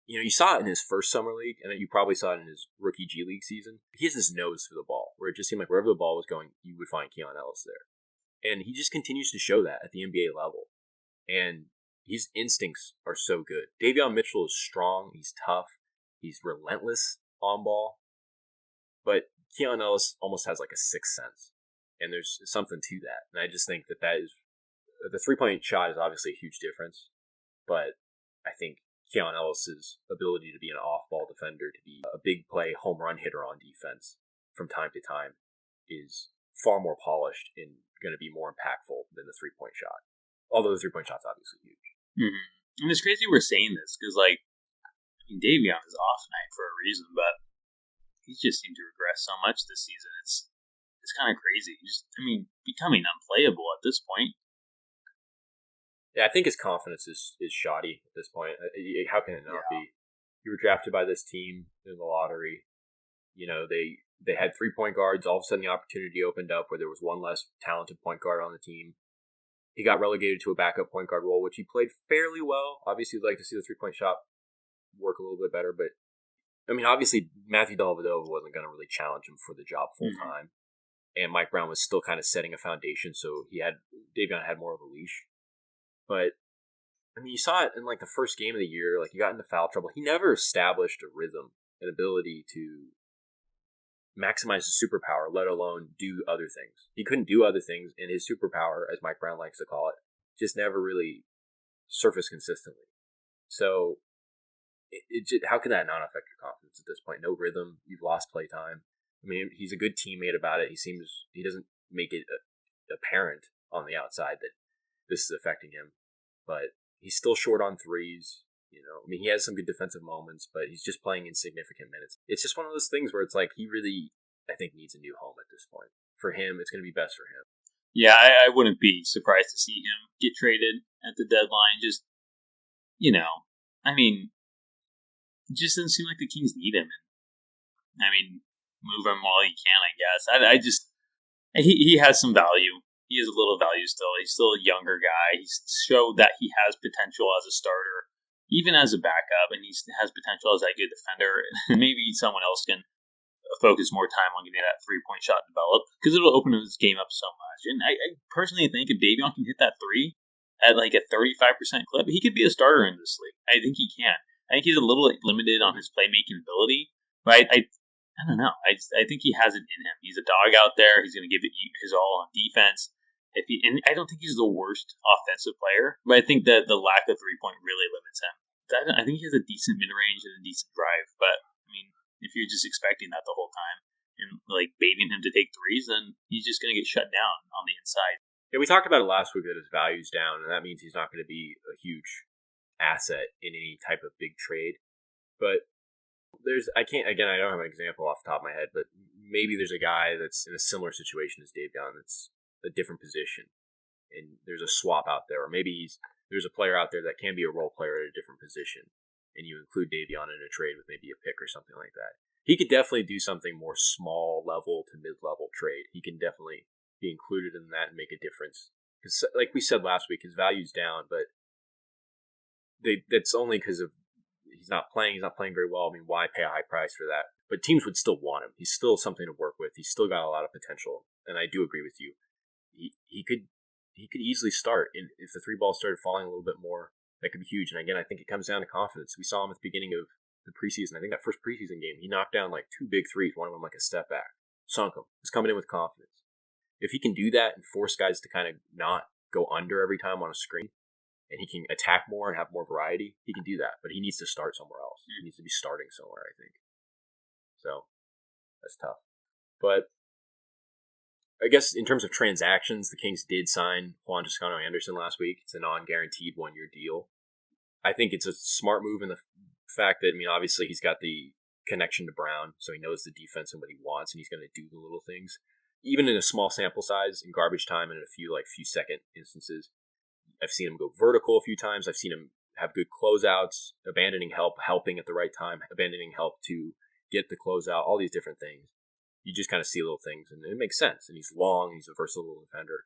You know, you saw it in his first Summer League, and you probably saw it in his rookie G League season. He has this nose for the ball, where it just seemed like wherever the ball was going, you would find Keon Ellis there. And he just continues to show that at the NBA level. And his instincts are so good. Davion Mitchell is strong, he's tough, he's relentless on ball. But Keon Ellis almost has like a sixth sense. And there's something to that. And I just think that is... The three-point shot is obviously a huge difference. But I think Keon Ellis' ability to be an off-ball defender, to be a big play home run hitter on defense from time to time is far more polished and going to be more impactful than the three-point shot. Although the three-point shot's obviously huge. Mm-hmm. And it's crazy we're saying this because, like, I mean, Davion is off night for a reason, but he just seemed to regress so much this season. It's kind of crazy. Becoming unplayable at this point. Yeah, I think his confidence is shoddy at this point. How can it not be? You were drafted by this team in the lottery. You know, they had 3-point guards. All of a sudden, the opportunity opened up where there was one less talented point guard on the team. He got relegated to a backup point guard role, which he played fairly well. Obviously, you'd like to see the 3-point shot work a little bit better, but I mean, obviously, Matthew Dellavedova wasn't going to really challenge him for the job full time, and Mike Brown was still kind of setting a foundation, so Davion had more of a leash. But I mean, you saw it in like the first game of the year. Like, he got into foul trouble. He never established a rhythm, an ability to maximize his superpower, let alone do other things. He couldn't do other things, and his superpower, as Mike Brown likes to call it, just never really surfaced consistently. So, how can that not affect your confidence at this point? No rhythm, you've lost play time. I mean, he's a good teammate about it. He doesn't make it apparent on the outside that this is affecting him, but he's still short on threes. You know, I mean, he has some good defensive moments, but he's just playing insignificant minutes. It's just one of those things where it's like he really, I think, needs a new home at this point. For him, it's going to be best for him. Yeah, I wouldn't be surprised to see him get traded at the deadline. Just, you know, I mean, it just doesn't seem like the Kings need him. I mean, move him while you can, I guess. He has some value. He has a little value still. He's still a younger guy. He's showed that he has potential as a starter, even as a backup, and he has potential as a good defender. And maybe someone else can focus more time on getting that 3-point shot developed, because it'll open his game up so much. And I personally think if Davion can hit that 3 at like a 35% clip, he could be a starter in this league. I think he can. I think he's a little limited on his playmaking ability, but I don't know. I think he has it in him. He's a dog out there. He's going to give it his all on defense. And I don't think he's the worst offensive player, but I think that the lack of 3-point really limits him. I think he has a decent mid-range and a decent drive, but I mean, if you're just expecting that the whole time and like baiting him to take threes, then he's just going to get shut down on the inside. Yeah, we talked about it last week that his value's down, and that means he's not going to be a huge asset in any type of big trade. But I don't have an example off the top of my head, but maybe there's a guy that's in a similar situation as Davion that's a different position, and there's a swap out there, or maybe there's a player out there that can be a role player at a different position, and you include Davion in a trade with maybe a pick or something like that. He could definitely do something more small level to mid-level trade. He can definitely be included in that and make a difference. Because, like we said last week, his value's down, but that's only because of he's not playing very well. I mean, why pay a high price for that? But teams would still want him. He's still something to work with. He's still got a lot of potential, and I do agree with you. He could easily start, and if the 3 ball started falling a little bit more, that could be huge. And again, I think it comes down to confidence. We saw him at the beginning of the preseason. I think that first preseason game, he knocked down like 2 big threes, one of them like a step back, sunk him. He's coming in with confidence. If he can do that and force guys to kind of not go under every time on a screen, and he can attack more and have more variety, he can do that. But he needs to start somewhere else. He needs to be starting somewhere, I think. So that's tough. But I guess in terms of transactions, the Kings did sign Juan Toscano-Anderson last week. It's a non-guaranteed 1-year deal. I think it's a smart move in the fact that, I mean, obviously he's got the connection to Brown, so he knows the defense and what he wants, and he's going to do the little things. Even in a small sample size, in garbage time, and in a few second instances, I've seen him go vertical a few times. I've seen him have good closeouts, abandoning help, helping at the right time, abandoning help to get the closeout, all these different things. You just kind of see little things, and it makes sense. And he's long, he's a versatile defender.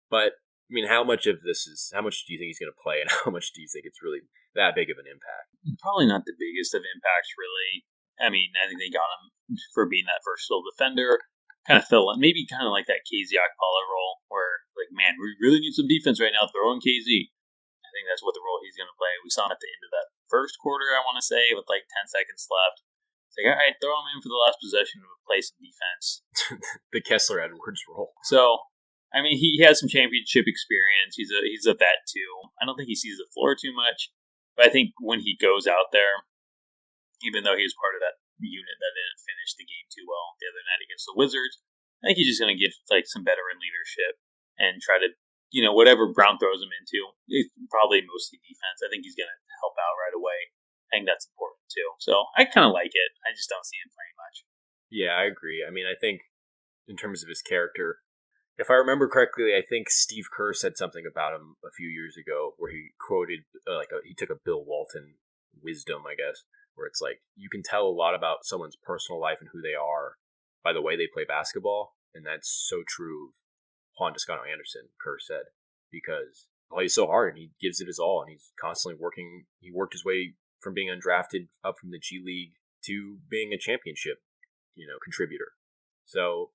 But I mean, how much do you think he's going to play, and how much do you think it's really that big of an impact? Probably not the biggest of impacts, really. I mean, I think they got him for being that versatile defender. Kind of fill in, maybe kind of like that KZ Okpala role, where, like, man, we really need some defense right now. Throw in KZ. I think that's what the role he's going to play. We saw him at the end of that first quarter, I want to say, with like 10 seconds left. It's like, all right, throw him in for the last possession to play some defense. The Kessler Edwards role. So, I mean, he has some championship experience. He's a vet too. I don't think he sees the floor too much, but I think when he goes out there, even though he was part of that unit that didn't finish the game too well the other night against the Wizards, I think he's just going to give like some veteran leadership and try to, whatever Brown throws him into, it's probably mostly defense. I think he's going to help out right away. I think that's important too. So I kind of like it. I just don't see him playing much. Yeah, I agree. I mean, I think in terms of his character, if I remember correctly, I think Steve Kerr said something about him a few years ago where he quoted, he took a Bill Walton wisdom, I guess, where it's like, you can tell a lot about someone's personal life and who they are by the way they play basketball. And that's so true of Juan Toscano-Anderson, Kerr said, because he plays so hard and he gives it his all and he's constantly working. He worked his way from being undrafted up from the G League to being a championship, contributor. So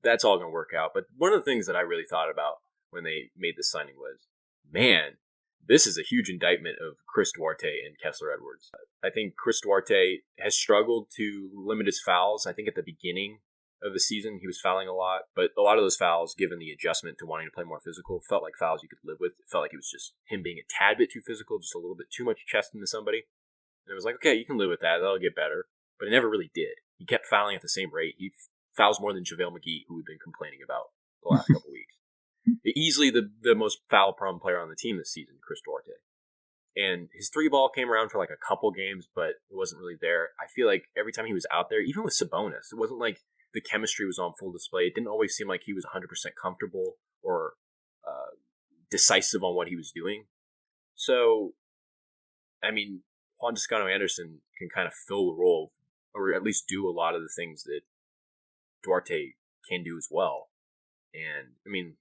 that's all going to work out. But one of the things that I really thought about when they made this signing was, man, this is a huge indictment of Chris Duarte and Kessler Edwards. I think Chris Duarte has struggled to limit his fouls. I think at the beginning of the season, he was fouling a lot, but a lot of those fouls, given the adjustment to wanting to play more physical, felt like fouls you could live with. It felt like it was just him being a tad bit too physical, just a little bit too much chest into somebody. And it was like, okay, you can live with that. That'll get better. But it never really did. He kept fouling at the same rate. He fouls more than JaVale McGee, who we've been complaining about the last couple weeks. Easily the most foul-prone player on the team this season, Chris Duarte. And his three ball came around for like a couple games, but it wasn't really there. I feel like every time he was out there, even with Sabonis, it wasn't like the chemistry was on full display. It didn't always seem like he was 100% comfortable or decisive on what he was doing. So, I mean, Juan Toscano-Anderson can kind of fill the role, or at least do a lot of the things that Duarte can do as well. And, I mean,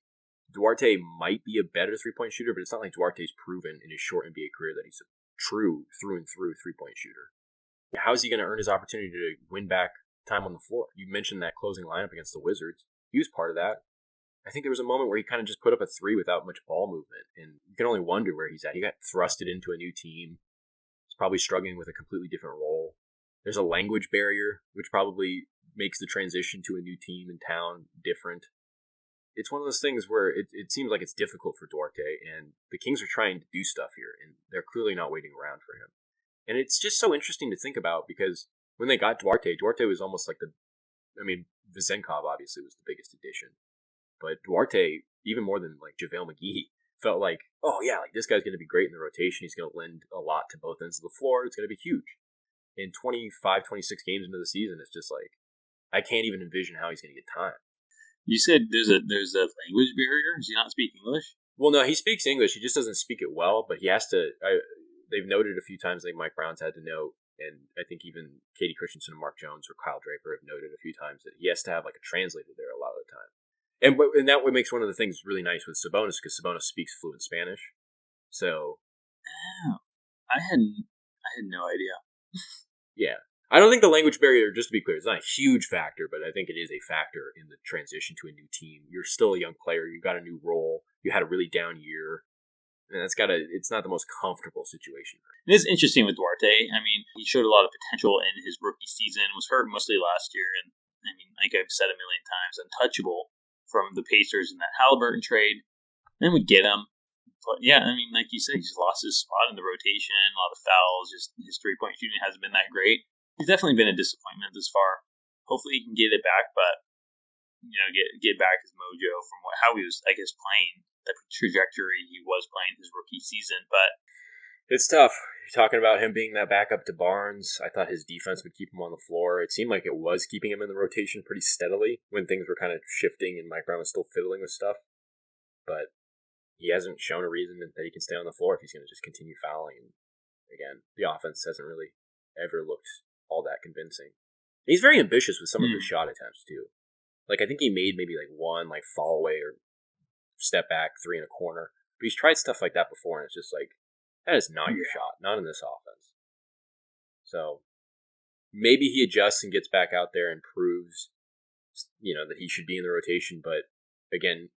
Duarte might be a better three-point shooter, but it's not like Duarte's proven in his short NBA career that he's a true through-and-through three-point shooter. How is he going to earn his opportunity to win back time on the floor? You mentioned that closing lineup against the Wizards. He was part of that. I think there was a moment where he kind of just put up a three without much ball movement, and you can only wonder where he's at. He got thrusted into a new team. He's probably struggling with a completely different role. There's a language barrier, which probably makes the transition to a new team in town different. It's one of those things where it seems like it's difficult for Duarte, and the Kings are trying to do stuff here, and they're clearly not waiting around for him. And it's just so interesting to think about, because when they got Duarte was almost like Vezenkov obviously was the biggest addition. But Duarte, even more than like JaVale McGee, felt like, oh yeah, like this guy's going to be great in the rotation. He's going to lend a lot to both ends of the floor. It's going to be huge. In 25, 26 games into the season, it's just like, I can't even envision how he's going to get time. You said there's a language barrier? Does he not speak English? Well, no, he speaks English. He just doesn't speak it well, but he has to. They've noted a few times, like Mike Brown's had to note, and I think even Katie Christensen and Mark Jones or Kyle Draper have noted a few times that he has to have like a translator there a lot of the time. And that what makes one of the things really nice with Sabonis, because Sabonis speaks fluent Spanish. So, I had no idea. Yeah. I don't think the language barrier, just to be clear, is not a huge factor, but I think it is a factor in the transition to a new team. You're still a young player. You got a new role. You had a really down year. And it's not the most comfortable situation. It is interesting with Duarte. I mean, he showed a lot of potential in his rookie season, was hurt mostly last year, and I mean, like I've said a million times, untouchable from the Pacers in that Halliburton trade. Then we get him. But yeah, I mean, like you said, he just lost his spot in the rotation, a lot of fouls, just his three-point shooting hasn't been that great. He's definitely been a disappointment this far. Hopefully he can get it back, but get back his mojo from how he was, I guess, playing, the trajectory he was playing his rookie season. But it's tough. You're talking about him being that backup to Barnes. I thought his defense would keep him on the floor. It seemed like it was keeping him in the rotation pretty steadily when things were kind of shifting and Mike Brown was still fiddling with stuff. But he hasn't shown a reason that he can stay on the floor if he's going to just continue fouling. And again, the offense hasn't really ever looked all that convincing. He's very ambitious with some of his shot attempts too. Like I think he made maybe like one like fall away or step back, 3 in a corner. But he's tried stuff like that before, and it's just like, that is not your shot. Not in this offense. So maybe he adjusts and gets back out there and proves, that he should be in the rotation. But again,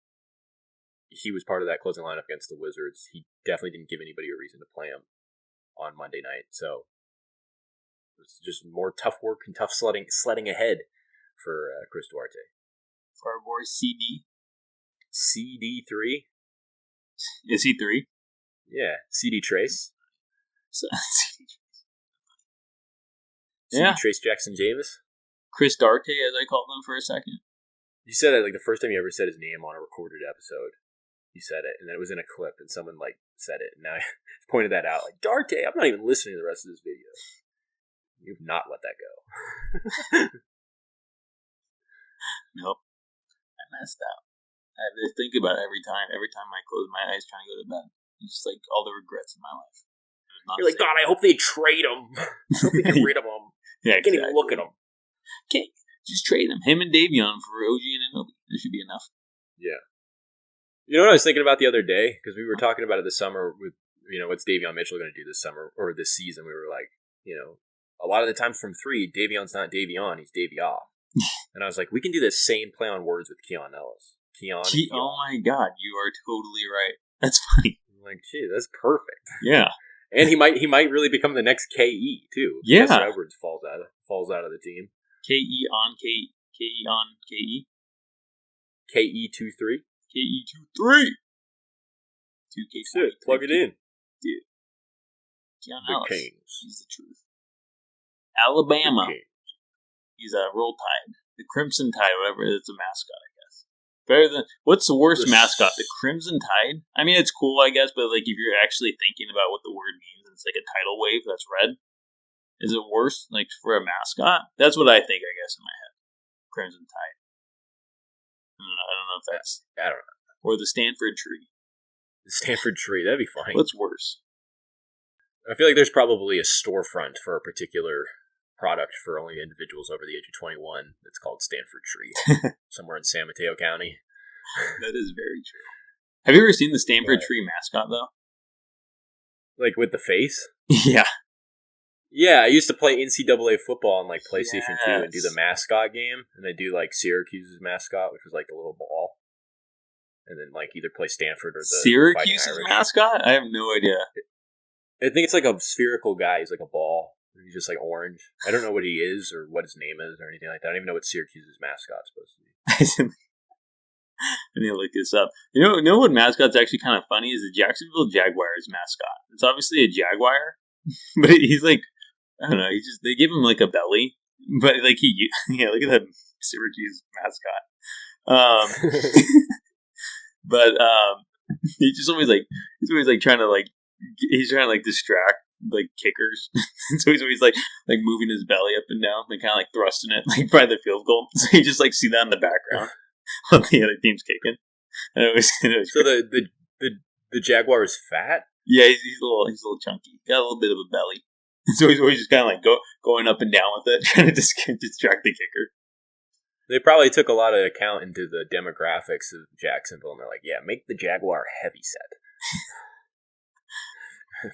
he was part of that closing lineup against the Wizards. He definitely didn't give anybody a reason to play him on Monday night. So it's just more tough work and tough sledding ahead for Chris Duarte. For our boy CD. CD3? Is he 3? Yeah, CD Trace. Yeah. CD Trace Jackson Davis. Chris Duarte, as I called him for a second. You said that like the first time you ever said his name on a recorded episode. You said it, and then it was in a clip, and someone like said it, and now I pointed that out. Like, Duarte, I'm not even listening to the rest of this video. You've not let that go. Nope. I messed up. I have to think about it every time. Every time I close my eyes trying to go to bed. It's just like all the regrets in my life. You're like, God, I hope they trade him. I hope they get rid of him. Yeah, I can't even look at him. Okay, just trade him. Him and Davion for OG and Anobi. That should be enough. Yeah. You know what I was thinking about the other day? Because we were talking about it this summer with, what's Davion Mitchell going to do this summer or this season? We were like, a lot of the times from 3, Davion's not Davion, he's Davion. And I was like, we can do the same play on words with Keon Ellis. Keon. Oh my God, you are totally right. That's funny. I'm like, gee, that's perfect. Yeah. And he might really become the next KE too. Yeah. Professor Edwards falls out of the team. KE on KE. KE23. KE23. 2K. Plug it in. Dude. Keon The Ellis. Kings. He's the truth. Alabama. The Kings. He's a Roll Tide. The Crimson Tide, whatever. It's a mascot, I guess. Better than... What's the worst mascot? The Crimson Tide? I mean, it's cool, I guess, but like if you're actually thinking about what the word means, it's like a tidal wave that's red. Is it worse, like, for a mascot? That's what I think, I guess, in my head. Crimson Tide. I don't know if that's... I don't know. Or the Stanford Tree. The Stanford Tree, that'd be funny. What's worse? I feel like there's probably a storefront for a particular product for only individuals over the age of 21 that's called Stanford Tree. Somewhere in San Mateo County. That is very true. Have you ever seen the Stanford Tree mascot, though? Like with the face? Yeah. Yeah, I used to play NCAA football on like PlayStation 2 and do the mascot game, and they do like Syracuse's mascot, which was like the little ball, and then like either play Stanford or the Syracuse's mascot. I have no idea. I think it's like a spherical guy. He's like a ball. He's just like orange. I don't know what he is or what his name is or anything like that. I don't even know what Syracuse's mascot's supposed to be. I need to look this up. You know what mascot's actually kind of funny is the Jacksonville Jaguars mascot. It's obviously a jaguar, but he's like, I don't know. They give him like a belly, but like look at that Syracuse mascot. But he's always trying to distract like kickers. So he's always like moving his belly up and down, like kind of like thrusting it like by the field goal. So you just like see that in the background while the other team's kicking. And it was so the jaguar is fat. Yeah, he's a little chunky. Got a little bit of a belly. So he's always just kind of like going up and down with it, trying to distract the kicker. They probably took a lot of account into the demographics of Jacksonville, and they're like, yeah, make the Jaguar heavy set.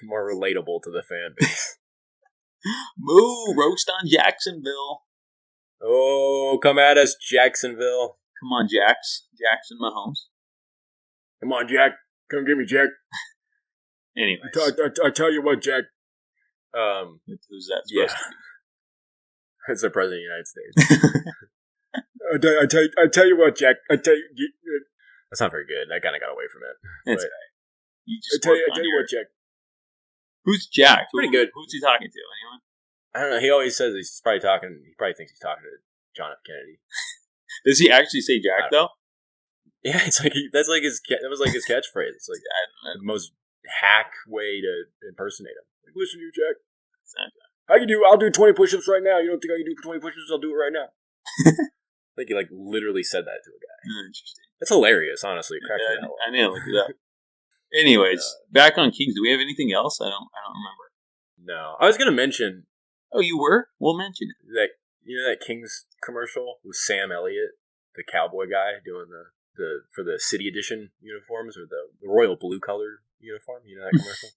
More relatable to the fan base. Moo! Roast on Jacksonville. Oh, come at us, Jacksonville. Come on, Jackson Mahomes. Come on, Jack. Come get me, Jack. Anyways. I tell you what, Jack. Who's that supposed to be? It's the President of the United States. I tell you what, Jack. That's not very good. I kind of got away from it. That's right. I tell you what, Jack. Who's Jack? Pretty good. Who's he talking to? Anyone? I don't know. He always says he's probably talking. He probably thinks he's talking to John F. Kennedy. Does he actually say Jack though? Yeah, it's like that was like his catchphrase. It's like the most hack way to impersonate him. Like, listen to you, Jack. I'll do 20 push-ups right now. You don't think I can do 20 push-ups? I'll do it right now. Like he literally said that to a guy. Interesting. That's hilarious, honestly. I need to look it up. Anyways, back on Kings. Do we have anything else? I don't remember. No, I was gonna mention. Oh, you were? We'll mention it. That Kings commercial with Sam Elliott, the cowboy guy doing the for the City Edition uniforms or the royal blue colored uniform. You know that commercial?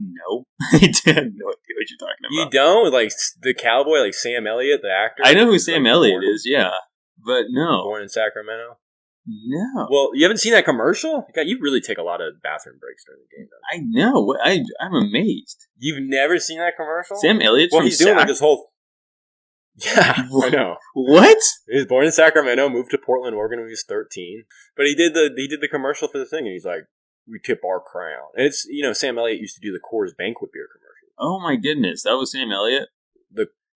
No, I have no idea what you're talking about. You don't? Like the cowboy, like Sam Elliott, the actor? I know who Sam Elliott is, yeah. But no. Born in Sacramento? No. Well, you haven't seen that commercial? God, you really take a lot of bathroom breaks during the game, though. I know. I'm amazed. You've never seen that commercial? Sam Elliott's well, from he's doing like this whole... Yeah, I know. What? He was born in Sacramento, moved to Portland, Oregon when he was 13. But he did the commercial for the thing, and he's like, we tip our crown. And it's, Sam Elliott used to do the Coors Banquet beer commercial. Oh my goodness, that was Sam Elliott?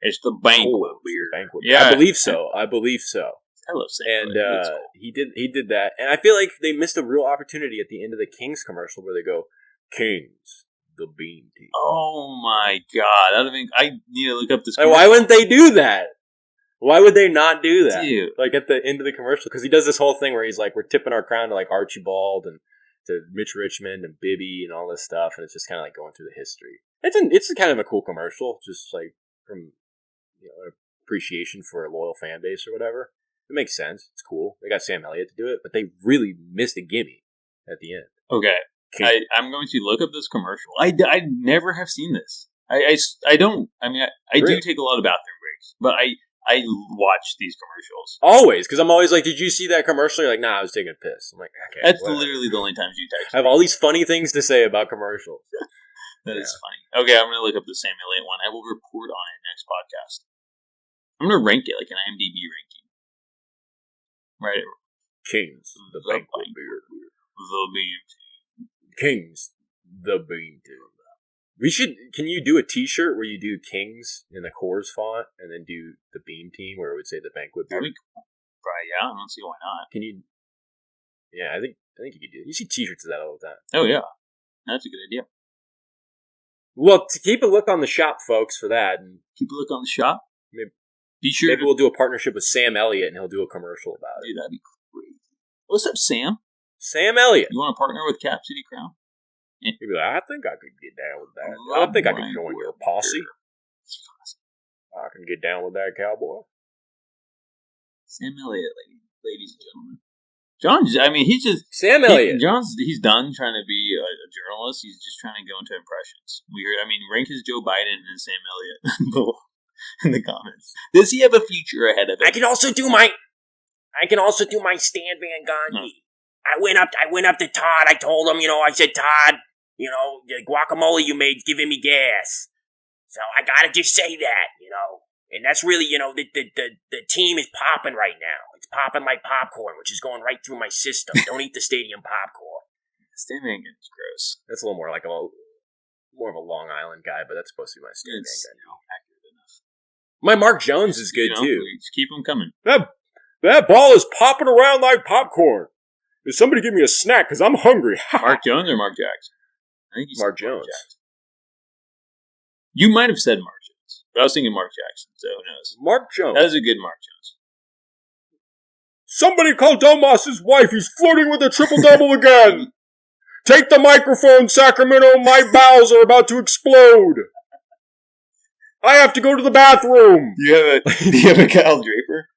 It's the Banquet beer. Banquet yeah. I believe so. I love Sam and Elliott. Cool. he did that. And I feel like they missed a real opportunity at the end of the Kings commercial where they go, Kings, the Beam Team. Oh my god. I need to look up this commercial. Why wouldn't they do that? Why would they not do that? Dude. Like at the end of the commercial. Because he does this whole thing where he's like, we're tipping our crown to like Archibald and to Mitch Richmond and Bibby and all this stuff, and it's just kind of like going through the history. It's kind of a cool commercial, just like from an appreciation for a loyal fan base or whatever. It makes sense. It's cool. They got Sam Elliott to do it, but they really missed a gimme at the end. Okay, I'm going to look up this commercial. I never have seen this. I don't. I mean, I do take a lot of bathroom breaks, but I watch these commercials. Always, because I'm always like, did you see that commercial? You're like, nah, I was taking a piss. I'm like, okay. That's literally the only times you text me. I have all these funny things to say about commercials. That is funny. Okay, I'm going to look up the Sam Elliott one. I will report on it next podcast. I'm going to rank it like an IMDb ranking. Right? Kings, the Banquet beer. The Beam Team. Kings, the Beam Team. Can you do a t-shirt where you do Kings in the Coors font and then do the Beam Team where it would say the Banquet beer? That'd be cool. Right, yeah, I don't see why not. Can you? Yeah, I think you could do it. You see t-shirts of that all the time. Oh, yeah. That's a good idea. Well, to keep a look on the shop, folks, for that. And keep a look on the shop? Maybe we'll do a partnership with Sam Elliott and he'll do a commercial about it. Dude, that'd be crazy. What's up, Sam? Sam Elliott. You want to partner with Cap City Crown? He'd be like, I think I could get down with that. I think I could join your posse. I can get down with that, cowboy. Sam Elliott, ladies and gentlemen. John, I mean, he's just... Sam Elliott. He's done trying to be a journalist. He's just trying to go into impressions. Weird. I mean, rank his Joe Biden and Sam Elliott in the comments. Does he have a future ahead of him? I can also do my Stan Van Gundy. I went up to Todd. I told him, I said, Todd, the guacamole you made giving me gas. So I gotta just say that, And that's really, the team is popping right now. It's popping like popcorn, which is going right through my system. Don't eat the stadium popcorn. Stan Van Gundy's gross. That's a little more like more of a Long Island guy, but that's supposed to be my Stan Van Gundy. Accurate enough. My Mark Jones is good too. Just keep them coming. That ball is popping around like popcorn. Is somebody give me a snack because I'm hungry? Mark Jones or Mark Jackson? I think Mark Jones. You might have said Mark Jones, but I was thinking Mark Jackson, so who knows? Mark Jones. That is a good Mark Jones. Somebody call Domas' wife. He's flirting with a triple-double again. Take the microphone, Sacramento. My bowels are about to explode. I have to go to the bathroom. Do you have a Kyle Draper?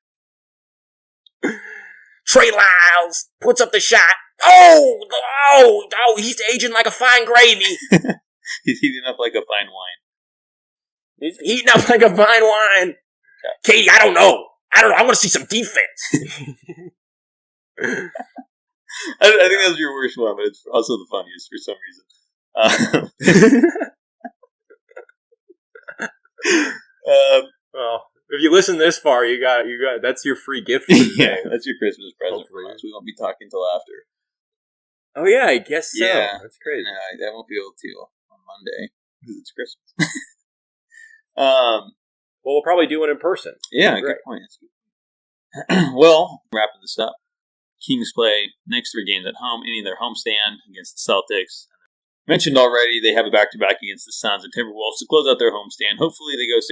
Trey Lyles puts up the shot. Oh, he's aging like a fine gravy. He's heating up like a fine wine. He's heating up like a fine wine. Yeah. Katie, I don't know. I want to see some defense. I think that was your worst one, but it's also the funniest for some reason. Well, if you listen this far, you got that's your free gift for today. Yeah, that's your Christmas present for us. We won't be talking till after. Oh yeah, I guess so. Yeah, that's great. No, I won't be able to on Monday because it's Christmas. Well, we'll probably do it in person. Yeah, good point. Well, wrapping this up. Kings play next 3 games at home, ending their homestand against the Celtics. Mentioned already, they have a back-to-back against the Suns and Timberwolves to close out their homestand. Hopefully they go 6-0,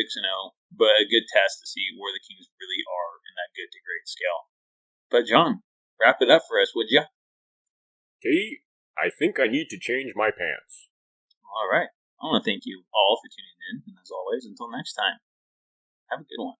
but a good test to see where the Kings really are in that good to great scale. But John, wrap it up for us, would ya? Okay, I think I need to change my pants. All right. I want to thank you all for tuning in, and as always, until next time, have a good one.